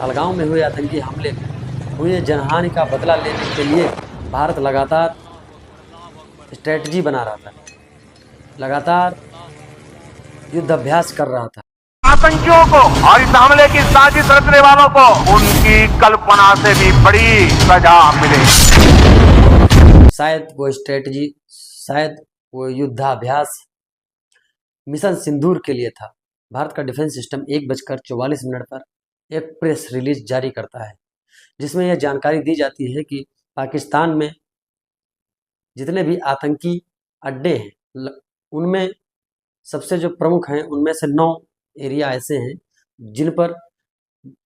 पहलगाम में हुए आतंकी हमले में हुए जनहानि का बदला लेने के लिए भारत लगातार स्ट्रेटजी बना रहा था, लगातार युद्ध अभ्यास कर रहा था। आतंकियों को और इस हमले की साजिश रचने वालों को उनकी कल्पना से भी बड़ी सजा मिले। शायद वो स्ट्रेटजी, शायद वो युद्धाभ्यास मिशन सिंदूर के लिए था। भारत का डिफेंस सिस्टम 1:44 पर एक प्रेस रिलीज जारी करता है, जिसमें यह जानकारी दी जाती है कि पाकिस्तान में जितने भी आतंकी अड्डे हैं, उनमें सबसे जो प्रमुख हैं, उनमें से 9 एरिया ऐसे हैं जिन पर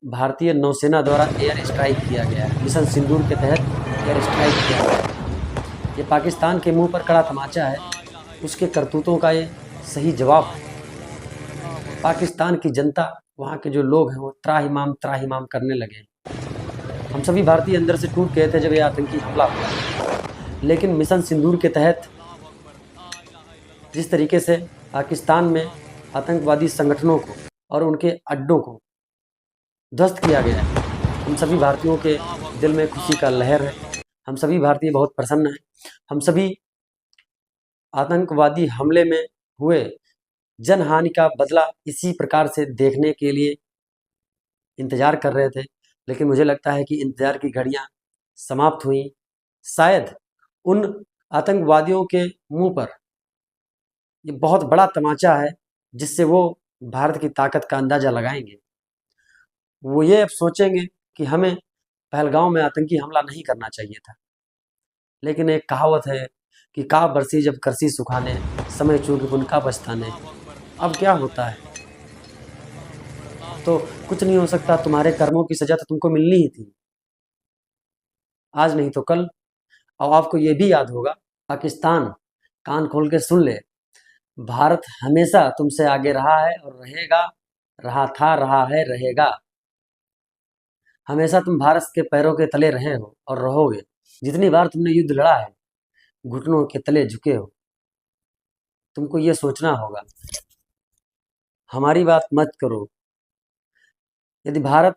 भारतीय नौसेना द्वारा एयर स्ट्राइक किया गया है। मिशन सिंदूर के तहत एयर स्ट्राइक किया गया है। ये पाकिस्तान के मुंह पर कड़ा तमाचा है, उसके करतूतों का ये सही जवाब है। पाकिस्तान की जनता, वहाँ के जो लोग हैं, वो त्राहिमाम करने लगे। हम सभी भारतीय अंदर से टूट गए थे जब ये आतंकी हमला हुआ। लेकिन मिशन सिंदूर के तहत जिस तरीके से पाकिस्तान में आतंकवादी संगठनों को और उनके अड्डों को ध्वस्त किया गया है, हम सभी भारतीयों के दिल में खुशी का लहर है। हम सभी भारतीय बहुत प्रसन्न हैं। हम सभी आतंकवादी हमले में हुए जनहानि का बदला इसी प्रकार से देखने के लिए इंतजार कर रहे थे, लेकिन मुझे लगता है कि इंतजार की घड़ियां समाप्त हुई। शायद उन आतंकवादियों के मुंह पर ये बहुत बड़ा तमाचा है, जिससे वो भारत की ताकत का अंदाजा लगाएंगे। वो ये अब सोचेंगे कि हमें पहलगाम में आतंकी हमला नहीं करना चाहिए था। लेकिन एक कहावत है कि का बरसी जब करसी सुखाने, समय चूक उनका पछताने। अब क्या होता है तो कुछ नहीं हो सकता। तुम्हारे कर्मों की सजा तो तुमको मिलनी ही थी, आज नहीं तो कल। और आपको ये भी याद होगा, पाकिस्तान कान खोल के सुन ले, भारत हमेशा तुमसे आगे रहा है और रहेगा, रहा था, रहा है, रहेगा। हमेशा तुम भारत के पैरों के तले रहे हो और रहोगे। जितनी बार तुमने युद्ध लड़ा है, घुटनों के तले झुके हो। तुमको ये सोचना होगा, हमारी बात मत करो। यदि भारत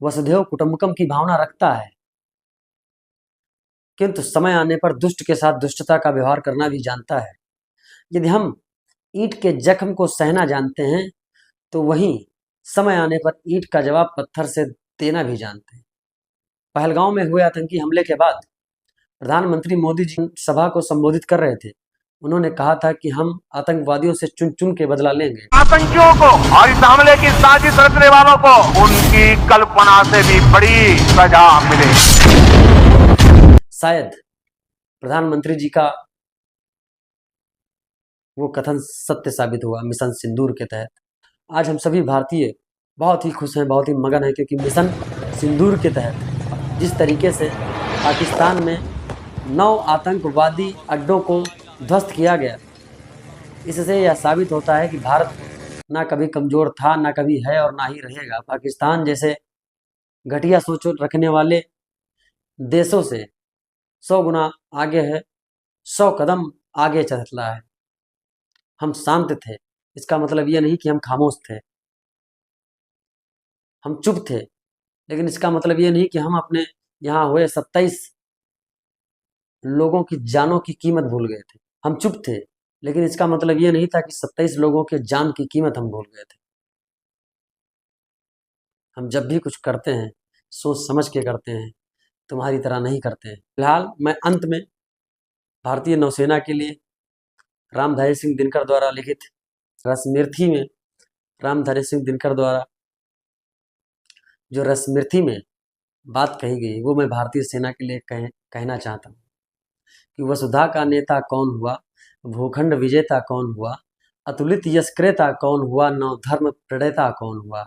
वसुधैव कुटुंबकम की भावना रखता है, किंतु समय आने पर दुष्ट के साथ दुष्टता का व्यवहार करना भी जानता है। यदि हम ईंट के जख्म को सहना जानते हैं, तो वहीं समय आने पर ईंट का जवाब पत्थर से देना भी जानते हैं। पहलगाम में हुए आतंकी हमले के बाद प्रधानमंत्री मोदी जी सभा को संबोधित कर रहे थे। उन्होंने कहा था कि हम आतंकवादियों से चुन चुन के बदला लेंगे। आतंकियों को और इस हमले की साजिश रचने वालों को उनकी कल्पना से भी बड़ी सजा मिले। शायद प्रधानमंत्री जी का वो कथन सत्य साबित हुआ मिशन सिंदूर के तहत। आज हम सभी भारतीय बहुत ही खुश हैं, बहुत ही मगन हैं, क्योंकि मिशन सिंदूर के तहत जिस तरीके से पाकिस्तान में 9 आतंकवादी अड्डों को ध्वस्त किया गया, इससे यह साबित होता है कि भारत ना कभी कमज़ोर था, ना कभी है और ना ही रहेगा। पाकिस्तान जैसे घटिया सोच रखने वाले देशों से 100 गुना आगे है, 100 कदम आगे चल रहा है। हम शांत थे, इसका मतलब ये नहीं कि हम खामोश थे। हम चुप थे, लेकिन इसका मतलब ये नहीं कि हम अपने यहाँ हुए 27 लोगों की जानों की कीमत भूल गए थे। हम चुप थे, लेकिन इसका मतलब ये नहीं था कि 27 लोगों के जान की कीमत हम भूल गए थे। हम जब भी कुछ करते हैं, सोच समझ के करते हैं, तुम्हारी तरह नहीं करते हैं। फिलहाल मैं अंत में भारतीय नौसेना के लिए रामधारी सिंह दिनकर द्वारा लिखित रसमिर्थी में, रामधारी सिंह दिनकर द्वारा जो रसमिर्थी में बात कही गई, वो मैं भारतीय सेना के लिए कहना चाहता हूँ कि वसुधा का नेता कौन हुआ, भूखंड विजेता कौन हुआ, अतुलित यश क्रेता कौन हुआ, नव धर्म प्रणेता कौन हुआ,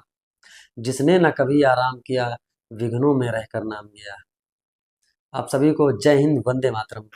जिसने न कभी आराम किया, विघ्नों में रहकर नाम लिया। आप सभी को जय हिंद, वंदे मातरम।